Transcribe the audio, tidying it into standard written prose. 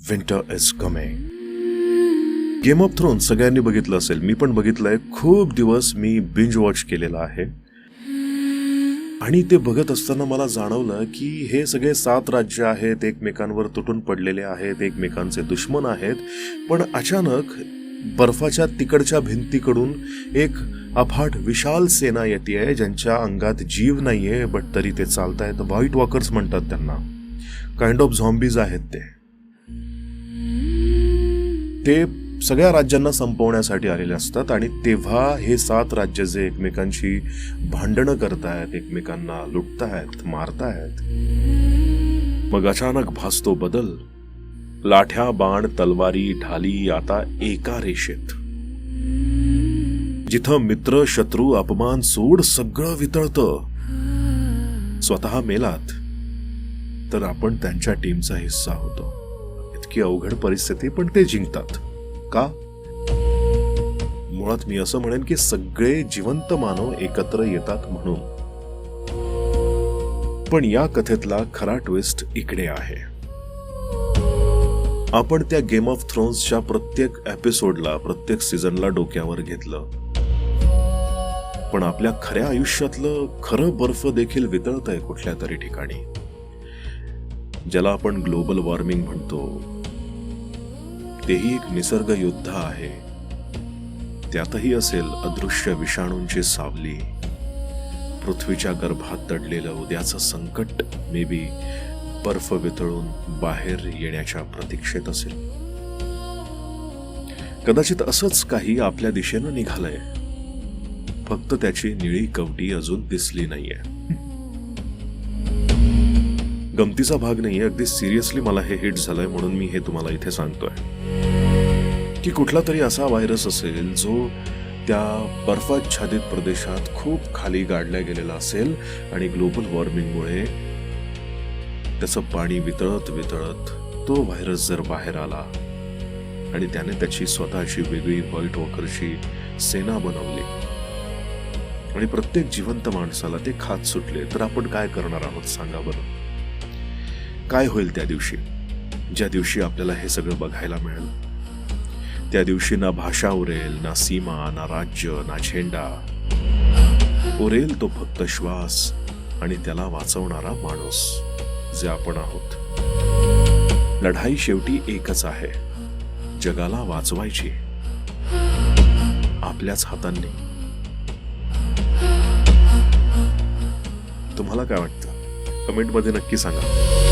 Winter is coming. Game of thrones सगळ्यांनी बघितलं असेल, मी पण बघितलंय. खूप दिवस मी बिंज वॉच केलेला आहे. आणि ते बघत असताना मला जाणवलं की हे सगळे 7 राज्य आहेत, एकमेकांवर तुटून पडलेले आहेत, एकमेकांचे दुश्मन आहेत. पण अचानक बर्फाच्या तिकडच्या भिंतीकडून एक अफाट विशाल सेना येते, ज्यांच्या अंगात जीव नाहीये, बट तरी ते चालतायत. व्हाईट वॉकर्स म्हणतात त्यांना. काइंड ऑफ झॉम्बीज आहेत ते सगळ्या राज्यांना संपवण्यासाठी आलेले असतात. आणि तेव्हा हे 7 राज्य जे एकमेकांशी भांडणं करतायत, एकमेकांना लुटतायत, मारतायत, मग अचानक भासतो बदल. लाठ्या, बाण, तलवारी, ढाली आता एका रेषेत. जिथं मित्र, शत्रू, अपमान, सूड सगळं वितळतं. स्वतः मेलात तर आपण त्यांच्या टीमचा हिस्सा होतो. इतकी अवघड परिस्थिती, पण ते जिंकतात. का? मुळात मी असं म्हणेन की सगळे जिवंत मानव एकत्र येतात म्हणून. पण या कथेतला खरा ट्विस्ट इकडे आहे. आपण त्या गेम ऑफ थ्रोन्सच्या प्रत्येक एपिसोडला, प्रत्येक सीझनला डोक्यावर घेतलं, पण आपल्या खऱ्या आयुष्यातलं खरं बर्फ देखील वितळतंय कुठल्या तरी ठिकाणी. ज्याला आपण ग्लोबल वॉर्मिंग म्हणतो, तेही एक निसर्ग युद्ध आहे. त्यातही असेल अदृश्य विषाणूंची सावली, पृथ्वीच्या गर्भात दडलेलं उद्याचं संकट, मे बी बर्फ वितळून बाहेर येण्याच्या प्रतीक्षेत असेल. कदाचित असंच काही आपल्या दिशेनं निघालंय, फक्त त्याची निळी कवटी अजून दिसली नाहीये. गमतीचा भाग नाहीये, अगदी सिरियसली मला हे हिट झालंय, म्हणून मी हे तुम्हाला इथे सांगतोय की कुठला तरी असा व्हायरस असेल जो त्या बर्फाच्छादित प्रदेशात खूप खाली गाडला गेलेला असेल आणि ग्लोबल वॉर्मिंगमुळे त्याचं पाणी वितळत वितळत तो व्हायरस जर बाहेर आला आणि त्याने त्याची स्वतःची वेगळी व्हाईट वॉकरची सेना बनवली आणि प्रत्येक जिवंत माणसाला ते खात सुटले, तर आपण काय करणार आहोत सांगा बरं? काय होईल त्या दिवशी, ज्या दिवशी आपल्याला हे सगळं बघायला मिळेल? त्या दिवशी ना भाषा उरेल, ना सीमा, ना राज्य, ना झेंडा. उरेल तो फक्त श्वास आणि त्याला वाचवणारा माणूस, जे आपण आहोत. लढाई शेवटी एकच आहे, जगाला वाचवायची आपल्याच हातांनी. तुम्हाला काय वाटतं? कमेंटमध्ये नक्की सांगा.